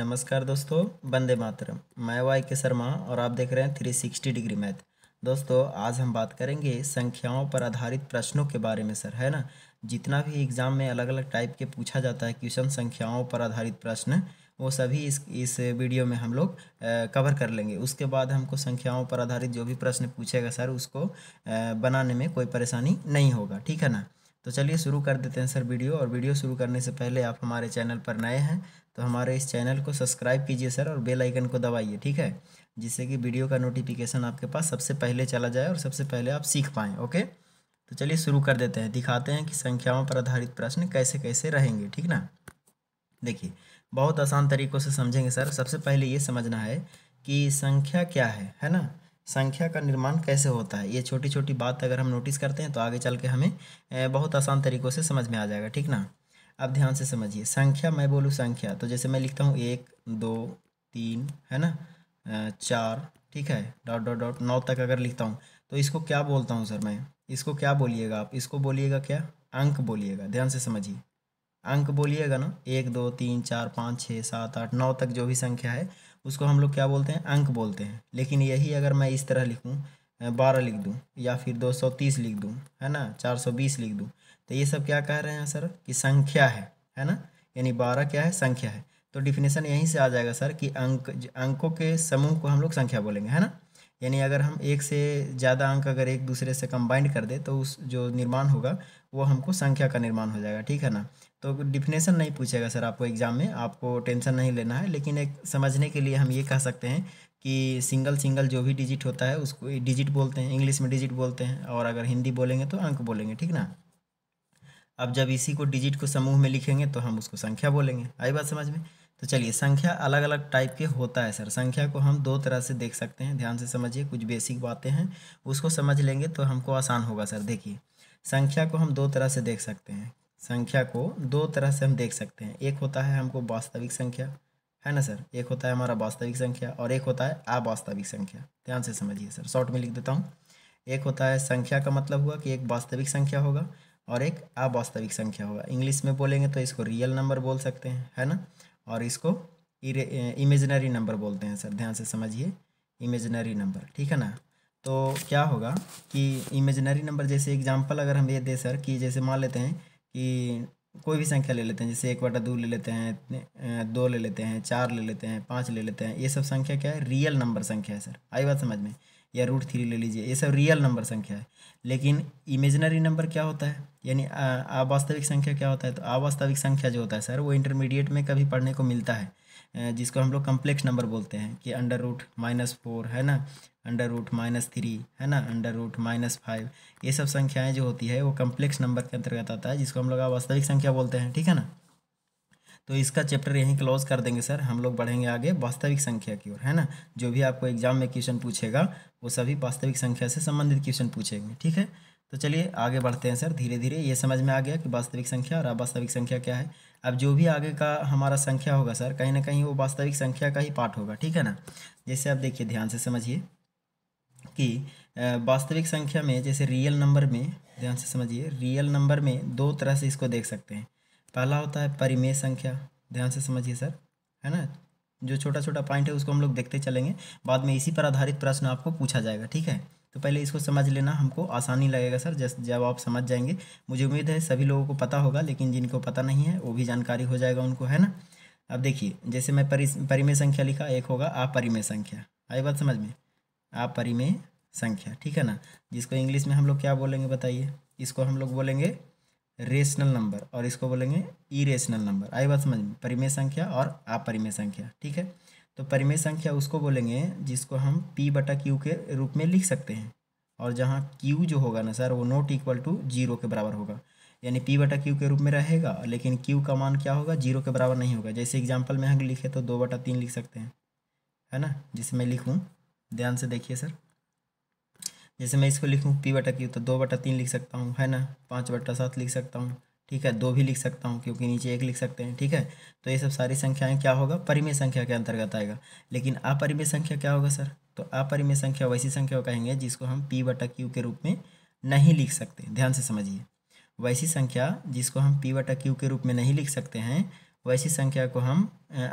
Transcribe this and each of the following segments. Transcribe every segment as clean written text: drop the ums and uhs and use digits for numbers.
नमस्कार दोस्तों, वंदे मातरम। मैं वाई के शर्मा और आप देख रहे हैं 360 डिग्री मैथ। दोस्तों आज हम बात करेंगे संख्याओं पर आधारित प्रश्नों के बारे में सर, है ना। जितना भी एग्ज़ाम में अलग अलग टाइप के पूछा जाता है क्वेश्चन संख्याओं पर आधारित प्रश्न, वो सभी इस वीडियो में हम लोग कवर कर लेंगे। उसके बाद हमको संख्याओं पर आधारित जो भी प्रश्न पूछेगा सर उसको बनाने में कोई परेशानी नहीं होगा, ठीक है ना। तो चलिए शुरू कर देते हैं सर वीडियो। और वीडियो शुरू करने से पहले आप हमारे चैनल पर नए हैं तो हमारे इस चैनल को सब्सक्राइब कीजिए सर और बेल आइकन को दबाइए, ठीक है, जिससे कि वीडियो का नोटिफिकेशन आपके पास सबसे पहले चला जाए और सबसे पहले आप सीख पाएँ। ओके, तो चलिए शुरू कर देते हैं, दिखाते हैं कि संख्याओं पर आधारित प्रश्न कैसे कैसे रहेंगे, ठीक ना। देखिए बहुत आसान तरीक़ों से समझेंगे सर। सबसे पहले ये समझना है कि संख्या क्या है ना। संख्या का निर्माण कैसे होता है, ये छोटी छोटी बात अगर हम नोटिस करते हैं तो आगे चल के हमें बहुत आसान तरीक़ों से समझ में आ जाएगा, ठीक ना। अब ध्यान से समझिए, संख्या मैं बोलूँ संख्या तो जैसे मैं लिखता हूँ 1 2 3, है ना, 4, ठीक है, डॉट डॉट डॉट 9 तक अगर लिखता हूँ तो इसको क्या बोलता हूँ सर मैं। इसको क्या बोलिएगा आप, इसको बोलिएगा क्या, अंक बोलिएगा। ध्यान से समझिए, अंक बोलिएगा ना। 1 2 3 4 5 6 7 8 9 तक जो भी संख्या है उसको हम लोग क्या बोलते हैं, अंक बोलते हैं। लेकिन यही अगर मैं इस तरह लिखूँ, 12 लिख दूँ या फिर 230 लिख दूँ, है ना, 420 लिख दूँ, तो ये सब क्या कह रहे हैं सर कि संख्या है ना। यानी 12 क्या है, संख्या है। तो डिफिनेशन यहीं से आ जाएगा सर कि अंकों के समूह को हम लोग संख्या बोलेंगे, है ना। यानी अगर हम एक से ज़्यादा अंक अगर एक दूसरे से कंबाइंड कर दे तो उस जो निर्माण होगा वो हमको संख्या का निर्माण हो जाएगा, ठीक है ना। तो डिफिनेशन नहीं पूछेगा सर आपको एग्ज़ाम में, आपको टेंशन नहीं लेना है। लेकिन एक समझने के लिए हम ये कह सकते हैं कि सिंगल सिंगल जो भी डिजिट होता है उसको डिजिट बोलते हैं, इंग्लिश में डिजिट बोलते हैं, और अगर हिंदी बोलेंगे तो अंक बोलेंगे, ठीक ना। अब जब इसी को डिजिट को समूह में लिखेंगे तो हम उसको संख्या बोलेंगे। आई बात समझ में। तो चलिए, संख्या अलग अलग टाइप के होता है सर। संख्या को हम दो तरह से देख सकते हैं। ध्यान से समझिए, कुछ बेसिक बातें हैं उसको समझ लेंगे तो हमको आसान होगा सर। देखिए, संख्या को हम दो तरह से देख सकते हैं। संख्या को दो तरह से हम देख सकते हैं। एक होता है हमको वास्तविक संख्या, है ना सर, एक होता है हमारा वास्तविक संख्या और एक होता है अवास्तविक संख्या। ध्यान से समझिए सर, शॉर्ट में लिख देता हूँ। एक होता है संख्या का मतलब हुआ कि एक वास्तविक संख्या होगा और एक अवास्तविक संख्या होगा। इंग्लिश में बोलेंगे तो इसको रियल नंबर बोल सकते हैं, है ना, और इसको इमेजिनरी नंबर बोलते हैं सर। ध्यान से समझिए, इमेजिनरी नंबर, ठीक है ना। तो क्या होगा कि इमेजिनरी नंबर, जैसे एग्जांपल अगर हम ये दे सर कि जैसे मान लेते हैं कि कोई भी संख्या ले लेते हैं, जैसे 1/2 ले लेते हैं, 2 ले लेते हैं, 4 ले लेते हैं, 5 ले लेते हैं। ये सब संख्या क्या है, रियल नंबर संख्या है सर। आई बात समझ में। या √3 ले लीजिए, ये सब रियल नंबर संख्या है। लेकिन इमेजिनरी नंबर क्या होता है, यानी अवास्तविक संख्या क्या होता है। तो अवास्तविक संख्या जो होता है सर वो इंटरमीडिएट में कभी पढ़ने को मिलता है, जिसको हम लोग कम्प्लेक्स नंबर बोलते हैं कि √-4, है ना, √-3, है ना, √-5। ये सब संख्याएं जो होती है वो कम्प्लेक्स नंबर के अंतर्गत आता है, जिसको हम लोग अवास्तविक संख्या बोलते हैं, ठीक है ना। तो इसका चैप्टर यहीं क्लोज कर देंगे सर। हम लोग बढ़ेंगे आगे वास्तविक संख्या की ओर, है ना। जो भी आपको एग्जाम में क्वेश्चन पूछेगा वो सभी वास्तविक संख्या से संबंधित क्वेश्चन पूछेंगे, ठीक है। तो चलिए आगे बढ़ते हैं सर। धीरे धीरे ये समझ में आ गया कि वास्तविक संख्या और अवास्तविक संख्या क्या है। अब जो भी आगे का हमारा संख्या होगा सर, कहीं ना कहीं वो वास्तविक संख्या का ही पार्ट होगा, ठीक है ना। जैसे आप देखिए, ध्यान से समझिए कि वास्तविक संख्या में जैसे रियल नंबर में, ध्यान से समझिए, रियल नंबर में दो तरह से इसको देख सकते हैं। पहला होता है परिमेय संख्या। ध्यान से समझिए सर, है ना। जो छोटा छोटा पॉइंट है उसको हम लोग देखते चलेंगे, बाद में इसी पर आधारित प्रश्न आपको पूछा जाएगा, ठीक है। तो पहले इसको समझ लेना, हमको आसानी लगेगा सर जब आप समझ जाएंगे। मुझे उम्मीद है सभी लोगों को पता होगा, लेकिन जिनको पता नहीं है वो भी जानकारी हो जाएगा उनको, है ना। अब देखिए, जैसे मैं परिमेय संख्या लिखा, एक होगा अपरिमेय संख्या। आई बात समझ में, अपरिमेय संख्या, ठीक है ना। जिसको इंग्लिश में हम लोग क्या बोलेंगे बताइए, इसको हम लोग बोलेंगे रेशनल नंबर और इसको बोलेंगे इरेशनल नंबर। आई बात समझ में, परिमेय संख्या और अपरिमेय संख्या, ठीक है। तो परिमेय संख्या उसको बोलेंगे जिसको हम P/Q के रूप में लिख सकते हैं, और जहाँ Q जो होगा ना सर वो ≠0 के बराबर होगा। यानी P/Q के रूप में रहेगा, लेकिन Q का मान क्या होगा, 0 के बराबर नहीं होगा। जैसे एग्जाम्पल में हम लिखे तो 2/3 लिख सकते हैं, है ना। जिसे मैं लिखूँ, ध्यान से देखिए सर, जैसे मैं इसको लिखूँ P/Q तो 2/3 लिख सकता हूँ, है ना। 5/7 लिख सकता हूँ, ठीक है। 2 भी लिख सकता हूँ क्योंकि नीचे 1 लिख सकते हैं, ठीक है। तो ये सब सारी संख्याएं क्या होगा, परिमेय संख्या के अंतर्गत आएगा। लेकिन अपरिमेय संख्या क्या होगा सर, तो अपरिमेय संख्या वैसी संख्या को कहेंगे जिसको हम P/Q के रूप में नहीं लिख सकते। ध्यान से समझिए, वैसी संख्या जिसको हम P/Q के रूप में नहीं लिख सकते हैं वैसी संख्या को हम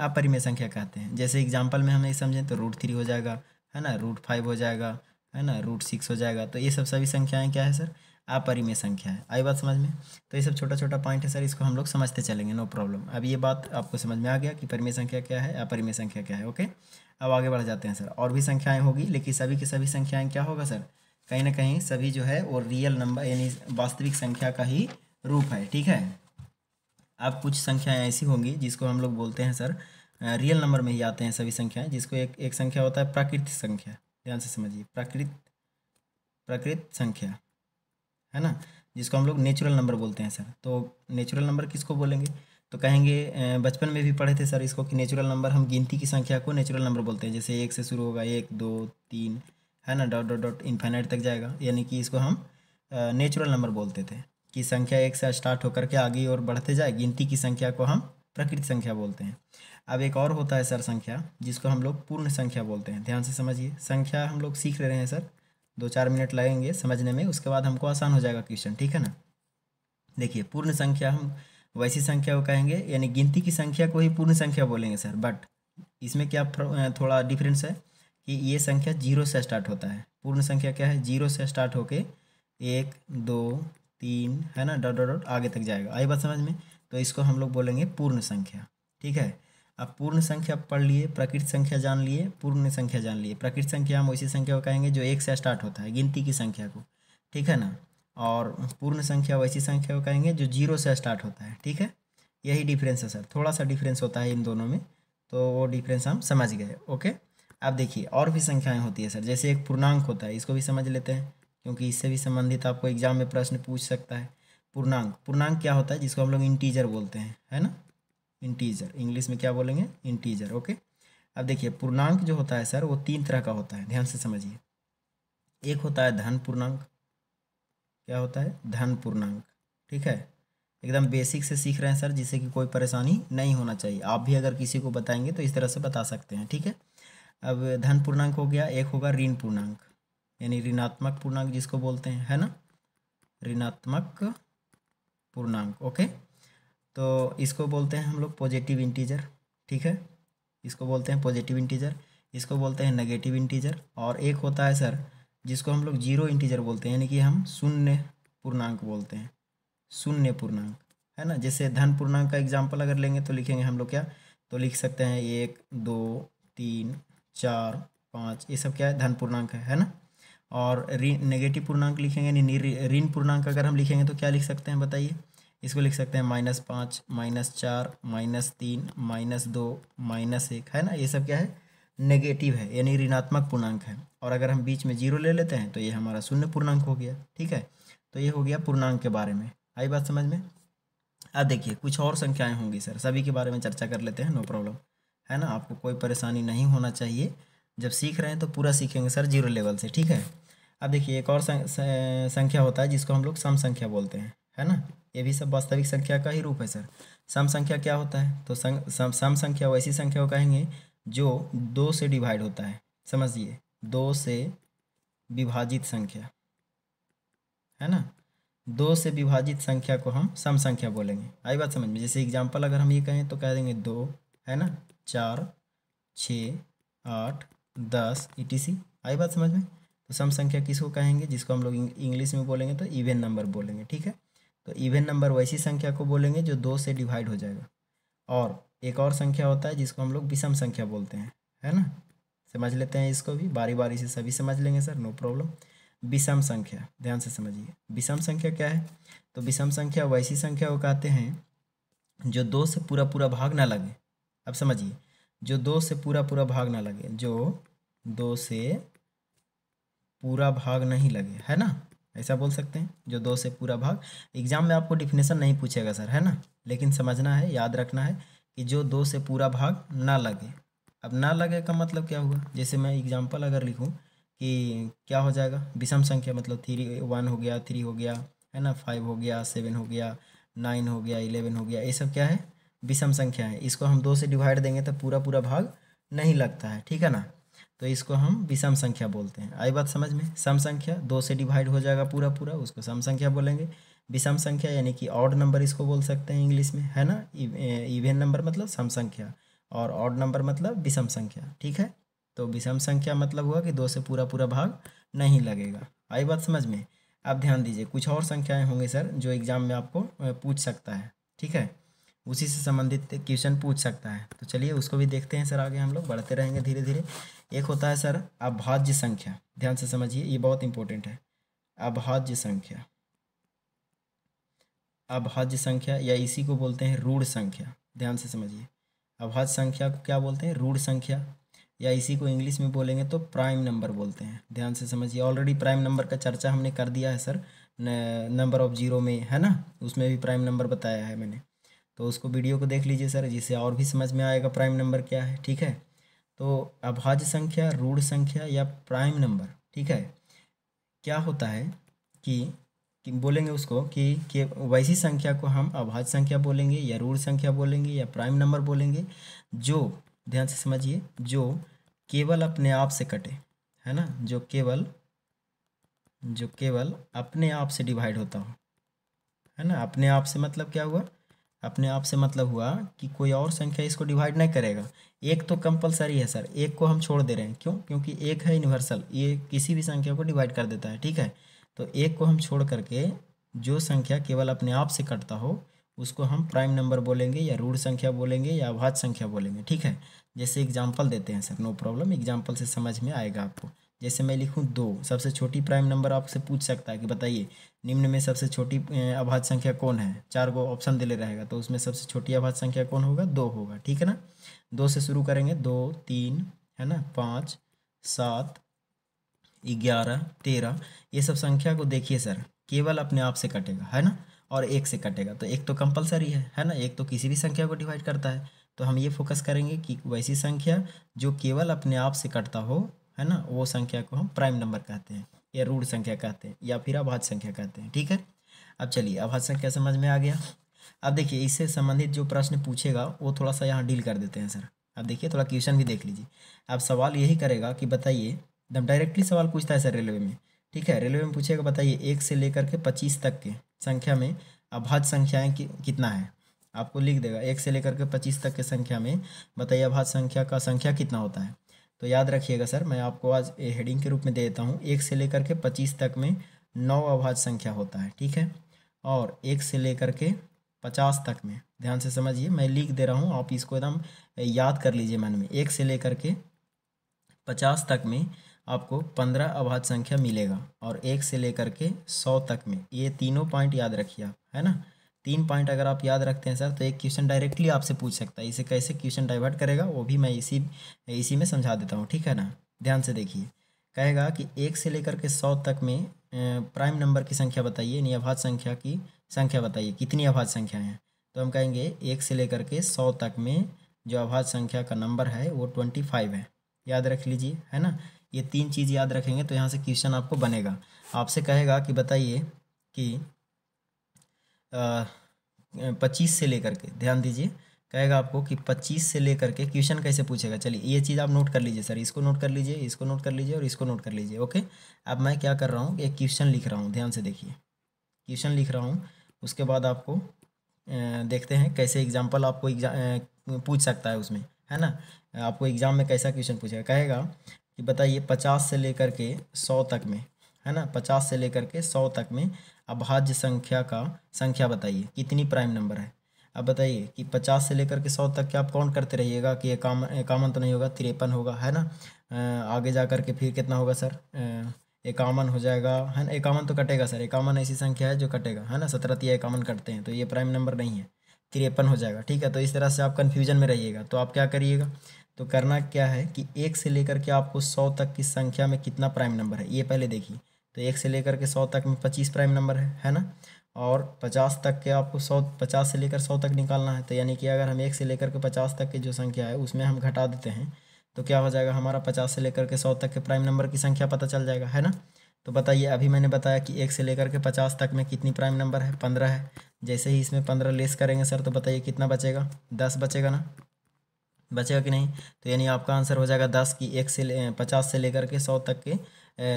अपरिमेय संख्या कहते हैं। जैसे एग्जाम्पल में हम नहीं समझें तो √3 हो जाएगा, है ना, √5 हो जाएगा, है ना, √6 हो जाएगा। तो ये सब सभी संख्याएं क्या है सर, अपरिमेय संख्या है। आई बात समझ में? तो ये सब छोटा छोटा पॉइंट है सर, इसको हम लोग समझते चलेंगे, नो प्रॉब्लम। अब ये बात आपको समझ में आ गया कि परिमेय संख्या क्या है, अपरिमेय संख्या क्या है। ओके, अब आगे बढ़ जाते हैं सर। और भी संख्याएं होगी, लेकिन सभी की सभी संख्याएं क्या होगा सर, कहीं ना कहीं सभी जो है वो रियल नंबर यानी वास्तविक संख्या का ही रूप है। ठीक है, अब कुछ संख्याएं ऐसी होंगी जिसको हम लोग बोलते हैं सर रियल नंबर में ही आते हैं सभी संख्याएं, जिसको एक संख्या होता है प्राकृत संख्या। ध्यान से समझिए, प्राकृत संख्या, है ना, जिसको हम लोग नेचुरल नंबर बोलते हैं सर। तो नेचुरल नंबर किसको बोलेंगे, तो कहेंगे बचपन में भी पढ़े थे सर इसको कि नेचुरल नंबर, हम गिनती की संख्या को नेचुरल नंबर बोलते हैं। जैसे 1 से शुरू होगा, 1 2 3, है ना, डॉट डॉट डॉट इन्फाइनाइट तक जाएगा, यानी कि इसको हम नेचुरल नंबर बोलते थे कि संख्या 1 से स्टार्ट होकर के आगे और बढ़ते जाए। गिनती की संख्या को हम प्रकृत संख्या बोलते हैं। अब एक और होता है सर संख्या, जिसको हम लोग पूर्ण संख्या बोलते हैं। ध्यान से समझिए, संख्या हम लोग सीख रहे हैं सर, 2-4 मिनट लगेंगे समझने में, उसके बाद हमको आसान हो जाएगा क्वेश्चन। ठीक है ना, देखिए पूर्ण संख्या हम वैसी संख्या को कहेंगे, यानी गिनती की संख्या को ही पूर्ण संख्या बोलेंगे सर। बट इसमें क्या थोड़ा डिफरेंस है कि ये संख्या 0 से स्टार्ट होता है। पूर्ण संख्या क्या है, 0 से स्टार्ट होके 1 2 3, है ना, डॉट डॉट डॉट आगे तक जाएगा। आई बात समझ में? तो इसको हम लोग बोलेंगे पूर्ण संख्या। ठीक है, अब पूर्ण संख्या पढ़ लिए, प्रकृत संख्या जान लिए, पूर्ण संख्या जान लिए। प्रकृत संख्या हम वैसी संख्या को कहेंगे जो 1 से स्टार्ट होता है, गिनती की संख्या को। ठीक है ना, और पूर्ण संख्या वैसी संख्या को कहेंगे जो 0 से स्टार्ट होता है। ठीक है, यही डिफरेंस है सर, थोड़ा सा डिफरेंस होता है इन दोनों में, तो वो डिफरेंस हम समझ गए। ओके, अब देखिए और भी संख्याएं होती है सर, जैसे एक पूर्णांक होता है, इसको भी समझ लेते हैं क्योंकि इससे भी संबंधित आपको एग्जाम में प्रश्न पूछ सकता है। पूर्णांक क्या होता है, जिसको हम लोग इंटीजर बोलते हैं, है ना, इंटीजर, इंग्लिश में क्या बोलेंगे, इंटीजर। ओके, अब देखिए पूर्णांक जो होता है सर वो 3 तरह का होता है। ध्यान से समझिए, एक होता है धन पूर्णांक। क्या होता है, धन पूर्णांक। ठीक है, एकदम बेसिक से सीख रहे हैं सर, जिससे कि कोई परेशानी नहीं होना चाहिए। आप भी अगर किसी को बताएंगे तो इस तरह से बता सकते हैं। ठीक है, अब धन पूर्णांक हो गया, एक होगा ऋण पूर्णांक, यानी ऋणात्मक पूर्णांक जिसको बोलते हैं, है ना, ऋणात्मक पूर्णांक। ओके, तो इसको बोलते हैं हम लोग पॉजिटिव इंटीजर। ठीक है, इसको बोलते हैं पॉजिटिव इंटीजर, इसको बोलते हैं नेगेटिव इंटीजर। और एक होता है सर जिसको हम लोग जीरो इंटीजर बोलते हैं, यानी कि हम शून्य पूर्णांक बोलते हैं, शून्य पूर्णांक, है ना। जैसे धन पूर्णांक का एग्जाम्पल अगर लेंगे तो लिखेंगे हम लोग क्या, तो लिख सकते हैं 1 2 3 4 5, ये सब क्या है, धन पूर्णांक है ना। और नेगेटिव पूर्णांक लिखेंगे, यानी ऋण पूर्णांक अगर हम लिखेंगे तो क्या लिख सकते हैं बताइए, इसको लिख सकते हैं -5 -4 -3 -2 -1, है ना। ये सब क्या है, नेगेटिव है, यानी ऋणात्मक पूर्णांक है। और अगर हम बीच में 0 ले लेते हैं तो ये हमारा शून्य पूर्णांक हो गया। ठीक है, तो ये हो गया पूर्णांक के बारे में। आई बात समझ में? अब देखिए कुछ और संख्याएं होंगी सर, सभी के बारे में चर्चा कर लेते हैं, नो प्रॉब्लम, है ना। आपको कोई परेशानी नहीं होना चाहिए, जब सीख रहे हैं तो पूरा सीखेंगे सर, 0 लेवल से। ठीक है, अब देखिए एक और संख्या होता है जिसको हम लोग सम संख्या बोलते हैं, है ना। ये भी सब वास्तविक संख्या का ही रूप है सर। सम संख्या क्या होता है, तो सम संख्या वैसी संख्या को कहेंगे जो 2 से डिवाइड होता है। समझिए, 2 से विभाजित संख्या, है ना, 2 से विभाजित संख्या को हम सम संख्या बोलेंगे। आई बात समझ में? जैसे एग्जाम्पल अगर हम ये कहें तो कह देंगे 2, है ना, 4 6 8 10 etc। आई बात समझ में? तो सम संख्या किसको कहेंगे, जिसको हम लोग इंग्लिश में बोलेंगे तो इवन नंबर बोलेंगे। ठीक है, तो इवन नंबर वैसी संख्या को बोलेंगे जो 2 से डिवाइड हो जाएगा। और एक और संख्या होता है जिसको हम लोग विषम संख्या बोलते हैं, है ना। समझ लेते हैं इसको भी, बारी बारी से सभी समझ लेंगे सर, नो प्रॉब्लम। विषम संख्या, ध्यान से समझिए, विषम संख्या क्या है, तो विषम संख्या वैसी संख्या को कहते हैं जो 2 से पूरा पूरा भाग ना लगे। अब समझिए, जो 2 से पूरा पूरा भाग ना लगे, जो 2 से पूरा भाग नहीं लगे, है ना, ऐसा बोल सकते हैं, जो 2 से पूरा भाग। एग्जाम में आपको डिफिनेशन नहीं पूछेगा सर, है ना, लेकिन समझना है, याद रखना है कि जो 2 से पूरा भाग ना लगे। अब ना लगे का मतलब क्या हुआ, जैसे मैं एग्जाम्पल अगर लिखूं कि क्या हो जाएगा, विषम संख्या मतलब 1 हो गया, 3 हो गया, है ना, 5 हो गया, 7 हो गया, 9 हो गया, 11 हो गया, ये सब क्या है, विषम संख्या है। इसको हम 2 से डिवाइड देंगे तो पूरा पूरा भाग नहीं लगता है, ठीक है ना, तो इसको हम विषम संख्या बोलते हैं। आई बात समझ में? सम संख्या 2 से डिवाइड हो जाएगा पूरा पूरा, उसको सम संख्या बोलेंगे। विषम संख्या यानी कि ऑड नंबर इसको बोल सकते हैं इंग्लिश में, है ना। इवन नंबर मतलब सम संख्या और ऑड नंबर मतलब विषम संख्या, ठीक है। तो विषम संख्या मतलब हुआ कि 2 से पूरा पूरा भाग नहीं लगेगा। आई बात समझ में। आप ध्यान दीजिए, कुछ और संख्याएं होंगी सर जो एग्जाम में आपको पूछ सकता है, ठीक है, उसी से संबंधित क्वेश्चन पूछ सकता है। तो चलिए उसको भी देखते हैं सर, आगे हम लोग बढ़ते रहेंगे धीरे धीरे। एक होता है सर अभाज्य संख्या, ध्यान से समझिए, ये बहुत इंपॉर्टेंट है। अभाज्य संख्या, अभाज्य संख्या या इसी को बोलते हैं ऋण संख्या, ध्यान से समझिए। अभाज्य संख्या को क्या बोलते हैं? ऋण संख्या, या इसी को इंग्लिश में बोलेंगे तो प्राइम नंबर बोलते हैं। ध्यान से समझिए, ऑलरेडी प्राइम नंबर का चर्चा हमने कर दिया है सर, नंबर ऑफ जीरो में, है ना, उसमें भी प्राइम नंबर बताया है मैंने। तो उसको वीडियो को देख लीजिए सर, जिससे और भी समझ में आएगा प्राइम नंबर क्या है, ठीक है। तो अभाज्य संख्या, ऋण संख्या या प्राइम नंबर, ठीक है, क्या होता है कि बोलेंगे उसको कि वैसी संख्या को हम अभाज्य संख्या बोलेंगे या ऋण संख्या बोलेंगे या प्राइम नंबर बोलेंगे जो, ध्यान से समझिए, जो केवल अपने आप से कटे, है ना, जो केवल अपने आप से डिवाइड होता हो, है ना। अपने आप से मतलब क्या हुआ? अपने आप से मतलब हुआ कि कोई और संख्या इसको डिवाइड नहीं करेगा। एक तो कंपलसरी है सर, एक को हम छोड़ दे रहे हैं, क्यों? क्योंकि एक है यूनिवर्सल, ये किसी भी संख्या को डिवाइड कर देता है, ठीक है। तो एक को हम छोड़ करके जो संख्या केवल अपने आप से कटता हो उसको हम प्राइम नंबर बोलेंगे या ऋण संख्या बोलेंगे या अभाज्य संख्या बोलेंगे, ठीक है। जैसे एग्जाम्पल देते हैं सर, नो प्रॉब्लम, एग्जाम्पल से समझ में आएगा आपको। जैसे मैं लिखूँ 2, सबसे छोटी प्राइम नंबर आपसे पूछ सकता है कि बताइए निम्न में सबसे छोटी अभाज्य संख्या कौन है। 4 को ऑप्शन दिले रहेगा, तो उसमें सबसे छोटी अभाज्य संख्या कौन होगा? 2 होगा, ठीक है ना। 2 से शुरू करेंगे, 2, 3, है ना, 5, 7, 11, 13, ये सब संख्या को देखिए सर, केवल अपने आप से कटेगा, है ना, और एक से कटेगा। तो एक तो कंपलसरी है ना, एक तो किसी भी संख्या को डिवाइड करता है। तो हम ये फोकस करेंगे कि वैसी संख्या जो केवल अपने आप से कटता हो, है ना, वो संख्या को हम प्राइम नंबर कहते हैं या ऋण संख्या कहते हैं या फिर अभाज्य संख्या कहते हैं, ठीक है। अब चलिए अभाज्य संख्या समझ में आ गया। अब देखिए इससे संबंधित जो प्रश्न पूछेगा वो थोड़ा सा यहाँ डील कर देते हैं सर। अब देखिए थोड़ा क्वेश्चन भी देख लीजिए। अब सवाल यही करेगा कि बताइए, एकदम डायरेक्टली सवाल पूछता है सर रेलवे में, ठीक है। रेलवे में पूछेगा बताइए 1 से लेकर के 25 तक के संख्या में अभाज्य संख्याएं कितना है। आपको लिख देगा 1 से लेकर के 25 तक के संख्या में बताइए अभाज्य संख्या का संख्या कितना होता है। तो याद रखिएगा सर, मैं आपको आज हेडिंग के रूप में दे देता हूँ, 1 से लेकर के 25 तक में 9 अभाज्य संख्या होता है, ठीक है। और 1 से लेकर के 50 तक में, ध्यान से समझिए, मैं लिख दे रहा हूँ, आप इसको एकदम याद कर लीजिए मन में। 1 से लेकर के 50 तक में आपको 15 अभाज्य संख्या मिलेगा, और 1 से लेकर के 100 तक में, ये तीनों पॉइंट याद रखिए आप, है ना। 3 पॉइंट अगर आप याद रखते हैं सर तो एक क्वेश्चन डायरेक्टली आपसे पूछ सकता है। इसे कैसे क्वेश्चन डाइवर्ट करेगा वो भी मैं इसी में समझा देता हूँ, ठीक है ना। ध्यान से देखिए, कहेगा कि 1 से लेकर के 100 तक में प्राइम नंबर की संख्या बताइए, यानी अभाज्य संख्या की संख्या बताइए, कितनी अभाज्य संख्याएँ हैं। तो हम कहेंगे 1 से लेकर के 100 तक में जो अभाज्य संख्या का नंबर है वो 25 है, याद रख लीजिए, है ना। ये 3 चीज़ याद रखेंगे तो यहाँ से क्वेश्चन आपको बनेगा। आपसे कहेगा कि बताइए कि 25 से लेकर के, ध्यान दीजिए, कहेगा आपको कि 25 से लेकर के क्वेश्चन कैसे पूछेगा। चलिए ये चीज़ आप नोट कर लीजिए सर, इसको नोट कर लीजिए, इसको नोट कर लीजिए और इसको नोट कर लीजिए, ओके। अब मैं क्या कर रहा हूँ, एक क्वेश्चन लिख रहा हूँ, ध्यान से देखिए, क्वेश्चन लिख रहा हूँ। उसके बाद आपको देखते हैं कैसे एग्जाम्पल आपको पूछ सकता है उसमें, है ना। आपको एग्जाम में कैसा क्वेश्चन पूछेगा, कहेगा कि बताइए 50 से लेकर के 100 तक में, है ना, 50 से लेकर के 100 तक में अभाज्य संख्या का संख्या बताइए, कितनी प्राइम नंबर है। अब बताइए कि 50 से लेकर के 100 तक के आप काउंट करते रहिएगा कि एकावन तो नहीं होगा, 53 होगा, है ना। आगे जा कर के फिर कितना होगा सर, 51 हो जाएगा, है ना। 51 तो कटेगा सर, 51 ऐसी संख्या है जो कटेगा, है ना, 17 या 51 कटते हैं, तो ये प्राइम नंबर नहीं है, 53 हो जाएगा, ठीक है। तो इस तरह से आप कन्फ्यूजन में रहिएगा। तो आप क्या करिएगा, तो करना क्या है कि 1 से लेकर के आपको 100 तक की संख्या में कितना प्राइम नंबर है ये पहले देखिए। तो 1 से लेकर के 100 तक में 25 प्राइम नंबर है ना। और 50 तक के आपको 50 से लेकर 100 तक निकालना है। तो यानी कि अगर हम 1 से लेकर के 50 तक की जो संख्या है उसमें हम घटा देते हैं तो क्या हो जाएगा, हमारा 50 से लेकर के 100 तक के प्राइम नंबर की संख्या पता चल जाएगा, है ना। तो बताइए, अभी मैंने बताया कि 1 से लेकर के 50 तक में कितनी प्राइम नंबर है, 15 है। जैसे ही इसमें 15 लेस करेंगे सर तो बताइए कितना बचेगा, 10 बचेगा ना, बचेगा कि नहीं। तो यानी आपका आंसर हो जाएगा 10 की 50 से लेकर के 100 तक के